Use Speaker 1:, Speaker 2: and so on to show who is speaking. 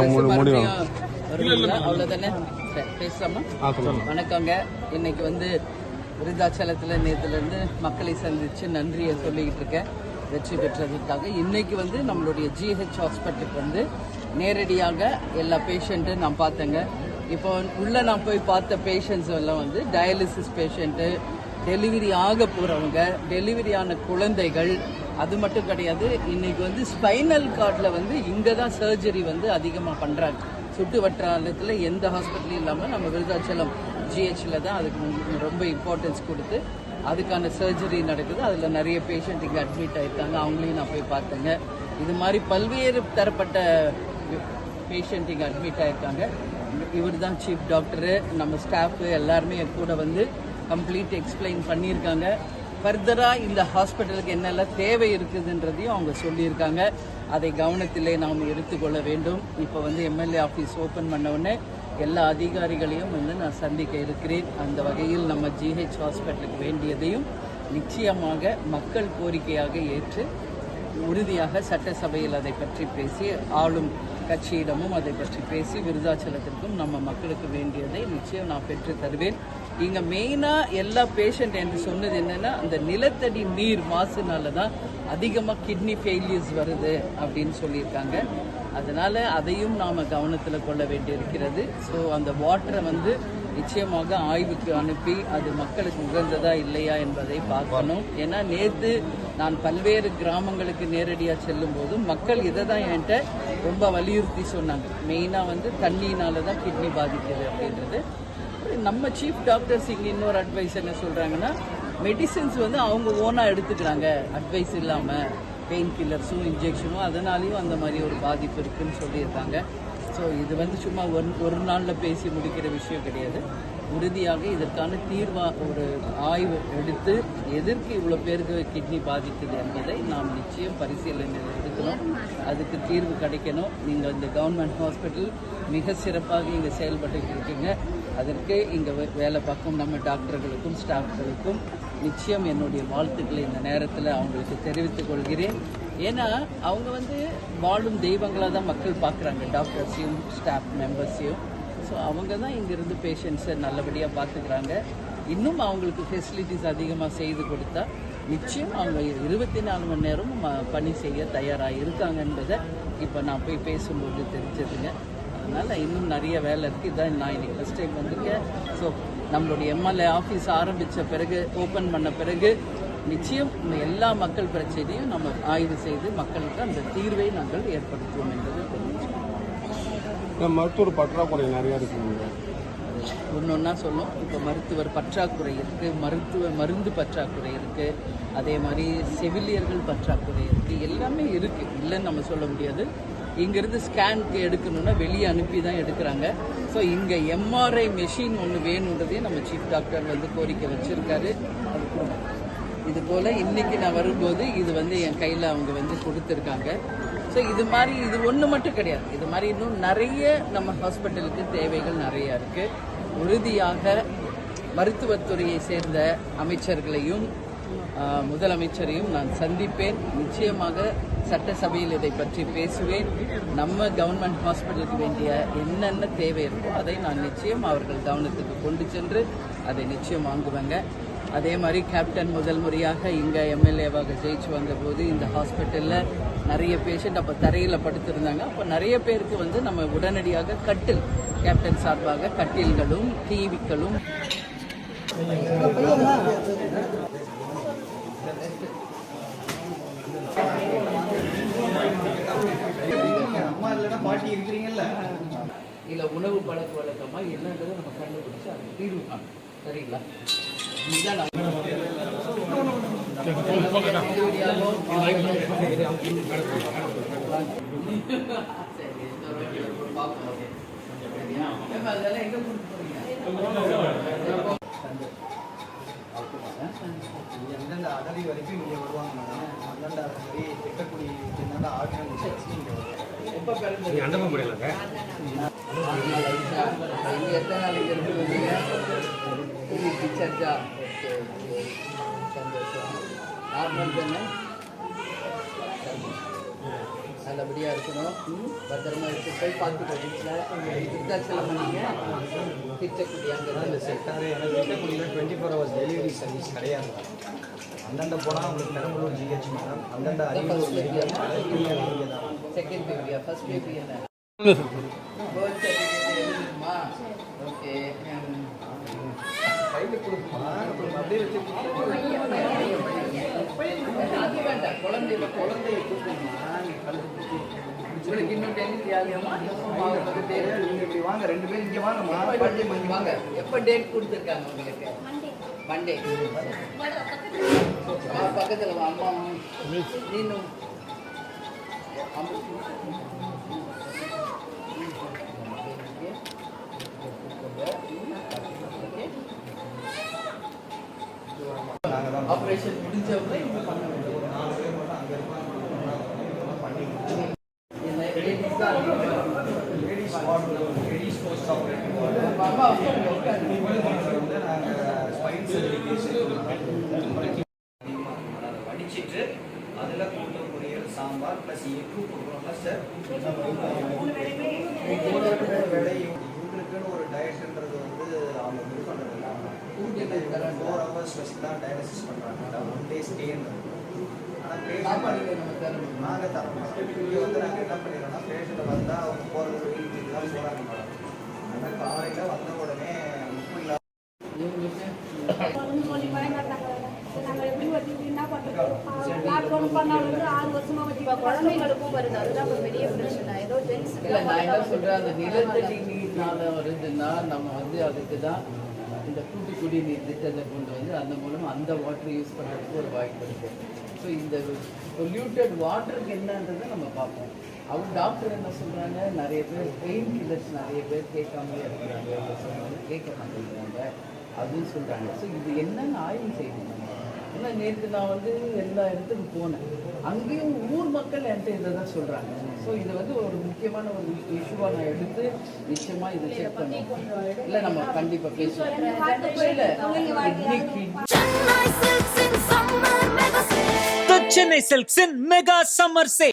Speaker 1: அவ்வளவுதானே பேசலாமா? வணக்கங்க. இன்னைக்கு விருதாச்சலத்துல நேத்துல இருந்து மக்களை சந்திச்சு நன்றியை சொல்லிக்கிட்டு இருக்கேன் வெற்றி பெற்றதுக்காக. இன்னைக்கு நம்மளுடைய GH ஹாஸ்பிட்டலுக்கு நேரடியாக எல்லா பேஷண்ட்டும் நான் பார்த்தேங்க. இப்போ உள்ள நான் போய் பார்த்த பேஷண்ட்ஸ் எல்லாம் டயாலிசிஸ் பேஷண்ட்டு, டெலிவரி ஆக போறவங்க, டெலிவரி ஆன குழந்தைகள், அது மட்டும் கிடையாது. இன்னைக்கு ஸ்பைனல் கார்டில் இங்கே தான் சர்ஜரி அதிகமாக பண்ணுறாங்க. சுட்டு வட்டாரத்தில் எந்த ஹாஸ்பிட்டலும் இல்லாமல் நம்ம விருதாச்சலம் GHல தான் அதுக்கு ரொம்ப இம்பார்ட்டன்ஸ் கொடுத்து அதுக்கான சர்ஜரி நடக்குது. அதில் நிறைய பேஷண்ட் இங்கே அட்மிட் ஆகிருக்காங்க. அவங்களையும் நான் போய் பார்த்தேங்க. இது மாதிரி பல்வேறு தரப்பட்ட பேஷண்ட் இங்கே அட்மிட் ஆகிருக்காங்க. இவர் தான் சீஃப் டாக்டரு. நம்ம ஸ்டாஃபு எல்லாருமே கூட கம்ப்ளீட் எக்ஸ்பிளைன் பண்ணியிருக்காங்க. ஃபர்தராக இந்த ஹாஸ்பிட்டலுக்கு என்னெல்லாம் தேவை இருக்குதுன்றதையும் அவங்க சொல்லியிருக்காங்க. அதை கவனத்திலே நாம் எடுத்துக்கொள்ள வேண்டும். இப்போ MLA ஆஃபீஸ் ஓப்பன் பண்ண உடனே எல்லா அதிகாரிகளையும் நான் சந்திக்க இருக்கிறேன். அந்த வகையில் நம்ம GH ஹாஸ்பிட்டலுக்கு வேண்டியதையும் நிச்சயமாக மக்கள் கோரிக்கையாக ஏற்று உறுதியாக சட்டசபையில் அதை பற்றி பேசி ஆளும் கட்சியிடமும் அதை பற்றி பேசி விருதாச்சலத்திற்கும் நம்ம மக்களுக்கு வேண்டியதை நிச்சயம் நான் பெற்று தருவேன். இங்கே மெயினாக எல்லா பேஷண்ட் என்று சொன்னது என்னென்னா, அந்த நிலத்தடி நீர் மாசுனால தான் அதிகமாக கிட்னி ஃபெயிலியர்ஸ் வருது அப்படின்னு சொல்லியிருக்காங்க. அதனால் அதையும் நாம் கவனத்தில் கொள்ள வேண்டியிருக்கிறது. ஸோ அந்த வாட்டரை நிச்சயமாக ஆய்வுக்கு அனுப்பி அது மக்களுக்கு உகந்ததா இல்லையா என்பதை பார்க்கணும். ஏன்னா நேற்று நான் பல்வேறு கிராமங்களுக்கு நேரடியாக செல்லும் போது மக்கள் இதை தான் என்கிட்ட ரொம்ப வலியுறுத்தி சொன்னாங்க. மெயினாக தண்ணியினால தான் கிட்னி பாதிக்குது அப்படின்றது. நம்ம சீஃப் டாக்டர்ஸ் இங்கே இன்னொரு அட்வைஸ் என்ன சொல்கிறாங்கன்னா, மெடிசின்ஸ் அவங்க ஓனாக எடுத்துக்கிறாங்க அட்வைஸ் இல்லாமல், பெயின் கில்லர்ஸும் இன்ஜெக்ஷனும், அதனாலேயும் அந்த மாதிரி ஒரு பாதிப்பு இருக்குதுன்னு சொல்லியிருக்காங்க. ஸோ இது சும்மா ஒரு நாளில் பேசி முடிக்கிற விஷயம் கிடையாது. உறுதியாக இதற்கான ஒரு ஆய்வு எடுத்து எதற்கு இவ்வளோ பேருக்கு கிட்னி பாதிக்குது என்பதை நாம் நிச்சயம் பரிசீலனையில் எடுக்கணும். அதுக்கு தீர்வு கிடைக்கணும். நீங்கள் இந்த கவர்மெண்ட் ஹாஸ்பிட்டல் மிக சிறப்பாக இங்கே செயல்பட்டு இருக்கீங்க. அதற்கு இங்கே வேலை பார்க்கும் நம்ம டாக்டர்களுக்கும் ஸ்டாஃப்களுக்கும் நிச்சயம் என்னுடைய வாழ்த்துக்களை இந்த நேரத்தில் அவங்களுக்கு தெரிவித்துக் கொள்கிறேன். ஏன்னா அவங்க வாழும் தெய்வங்களாக தான் மக்கள் பார்க்குறாங்க, டாக்டர்ஸையும் ஸ்டாஃப் மெம்பர்ஸையும். ஸோ அவங்க தான் இங்கேருந்து பேஷண்ட்ஸை நல்லபடியாக பார்த்துக்கிறாங்க. இன்னும் அவங்களுக்கு ஃபெசிலிட்டிஸ் அதிகமாக செய்து கொடுத்தா நிச்சயம் அவங்க 24 மணி நேரமும் பணி செய்ய தயாராக இருக்காங்க என்பதை இப்போ நான் போய் பேசும்போது தெரிஞ்சதுங்க. அதனால் இன்னும் நிறைய வேலை இருக்குது. இதான் நான் இன்னைக்கு ஃபஸ்ட் டைம் வந்திருக்கேன். ஸோ நம்மளுடைய MLA ஆஃபீஸ் ஆரம்பித்த பிறகு, ஓப்பன் பண்ண பிறகு நிச்சயம் எல்லா மக்கள் பிரச்சனையும் நம்ம ஆய்வு செய்து மக்களுக்கு அந்த தீர்வை நாங்கள் ஏற்படுத்துவோம் என்பது தெரிவிச்சோம்.
Speaker 2: மருத்துவர் பற்றாக்குறை நிறையா இருக்குங்க.
Speaker 1: ஒன்றொன்னா சொல்லும். இப்போ மருத்துவர் பற்றாக்குறை இருக்குது, மருந்து பற்றாக்குறை இருக்குது, அதே மாதிரி செவிலியர்கள் பற்றாக்குறை இருக்குது, எல்லாமே இருக்குது, இல்லைன்னு நம்ம சொல்ல முடியாது. இங்கேருந்து ஸ்கேனுக்கு எடுக்கணும்னா வெளியே அனுப்பி தான் எடுக்கிறாங்க. ஸோ இங்கே MRI மெஷின் ஒன்று வேணுன்றதையும் நம்ம சீஃப் டாக்டர் கோரிக்கை வச்சுருக்காரு. இது போல் இன்றைக்கி நான் வரும்போது இது என் கையில் அவங்க கொடுத்துருக்காங்க. ஸோ இது மாதிரி இது ஒன்று மட்டும் கிடையாது. இது மாதிரி இன்னும் நிறைய நம்ம ஹாஸ்பிட்டலுக்கு தேவைகள் நிறையா இருக்குது. உறுதியாக மருத்துவத்துறையை சேர்ந்த அமைச்சர்களையும் முதலமைச்சரையும் நான் சந்திப்பேன். நிச்சயமாக சட்டசபையில் இதை பற்றி பேசுவேன். நம்ம கவர்மெண்ட் ஹாஸ்பிட்டலுக்கு வேண்டிய என்னென்ன தேவை இருக்கோ அதை நான் நிச்சயம் அவர்கள் கவனத்துக்கு கொண்டு சென்று அதை நிச்சயம் வாங்குவேங்க. அதே மாதிரி கேப்டன் முதல் முறையாக இங்கே MLAவாக ஜெயிச்சு வந்தபோது இந்த ஹாஸ்பிட்டலில் நிறைய பேஷண்ட் அப்போ தரையில் படுத்திருந்தாங்க. அப்போ நிறைய பேருக்கு நம்ம உடனடியாக கட்டில், கேப்டன் சார்பாக கட்டில்களும் டிவிக்களும் இல்லை உணவு பழக்க வழக்கமாக என்னன்றதை நம்ம கண்டுபிடிச்சு அதுக்கு தீர்வு காணும். சரிங்களா? அதெல்லாம் எங்கே கூட்டு போறீங்க?
Speaker 3: எந்தெந்த அடவி வரைக்கும் இங்கே வருவாங்க. அந்தந்த மாதிரி திட்டக்குடி
Speaker 1: எப்போ பிறகு அண்டமா முடியலங்க. எத்தனை நாளைக்கு இருக்கு? டிஸ்சார்ஜா? சந்தோஷம். நார்மல் தானே? நல்லபடியாக இருக்கணும். பத்திரமா எடுத்து போய் பார்த்துக்கோ. வீட்டில் விருத்தாச்சலம் பண்ணீங்க திட்டக்குடி அங்கே
Speaker 3: இந்த செக்டாரு எனக்கு திட்டக்குடியில் 24 hours டெலிவரி சர்வீஸ் கிடையாது. அந்தண்ட போனால் உங்களுக்கு பெரம்பலூர் ஜிஹெச் மேடம், அந்தண்ட அரியலூர்
Speaker 1: செகண்ட் பேபியா ஃபர்ஸ்ட் பேபி என்ன பர்த் சர்டிஃபிகேட் எழுதுமா? ஓகே
Speaker 3: கையில் கொடுக்குமா அப்படியே வச்சு
Speaker 1: அது வேண்டாம். குழந்தைய கூப்பிடுமா? உங்களுக்கு இன்னும் டெலிவரி ஆகலையாமா?
Speaker 3: நீங்கள் இப்படி வாங்க, 2 பேரும் இங்கே வாங்கம்மா.
Speaker 1: வாங்க. எப்போ டேட் கொடுத்துருக்காங்க உங்களுக்கு? மண்டே. பக்கத்தில் அம்மா நீனும் ஆப்ரேஷன் முடிஞ்சவங்க இப்போ பண்ண வேண்டும்.
Speaker 3: 4 பேர் மட்டும் அங்கே இருப்பாங்க பண்ணி ladies ward, ladies post operative ward வந்து நாங்கள் ஸ்பைன் சர்ஜரி கேஸ் படிச்சுட்டு அதில் கூட்டு பொரியல் சாம்பார் ப்ளஸ் எக்கு கொடுக்குறோம்ல சார். வேலையும் இவங்களுக்குன்னு ஒரு டயட்டுன்றது வந்து அவங்க இது பண்ணுறது இல்லாமல் 4 hours ஸ்பெஷலாக டயாலிசிஸ் பண்ணுறாங்க. 1 day ஸ்டேன்னு. ஆனால் பேஷண்ட் நாங்கள் தர மாட்டோம். இங்கே வந்து நாங்கள் என்ன பண்ணிடுறோம்னா பேஷண்ட்டை வந்தால் அவங்க போகிறது வெயிட் தான் போகிறாங்க மேடம். ஆனால் காலையில் வந்த உடனே உப்பு இல்லாமல்
Speaker 4: குழந்தைங்களுக்கும் வருது. அதுதான் ஒரு பெரிய பிரச்சனை. ஏதோ
Speaker 1: இல்லை நான் என்ன சொல்கிறேன், அந்த நிலத்தடி நீர்னால வருதுன்னா நம்ம வந்து அதுக்கு தான் இந்த கூட்டு குடிநீர் திட்டத்தை கொண்டு வந்து அந்த மூலம் அந்த வாட்டர் யூஸ் பண்ணுறதுக்கு ஒரு வாய்ப்பு இருக்குது. ஸோ இந்த பொல்யூட்டட் வாட்டருக்கு என்னன்றதை நம்ம பார்ப்போம். அவங்க டாக்டர் என்ன சொல்கிறாங்க, நிறைய பேர் பெயின் கில்லர்ஸ் நிறைய பேர் கேட்காமலே இருக்கிறாங்க, கேட்க மாட்டேங்கிறாங்க அப்படின்னு சொல்கிறாங்க. ஸோ இது என்னென்னு ஆய்வு செய்யணும். ஏன்னா நேற்று நான் வந்து எல்லா இடத்துக்கும் போனேன், அங்கேயும் ஊர் மக்கள் என்கிட்ட இதை தான் சொல்கிறாங்க. ஸோ இது வந்து ஒரு முக்கியமான ஒரு இஷ்யூவாக நான் எடுத்து நிச்சயமாக இதை செக் பண்ணுவோம். இல்லை நம்ம கண்டிப்பாக பேசுவோம்.
Speaker 5: The Chennai Silks in Mega Summer Sale.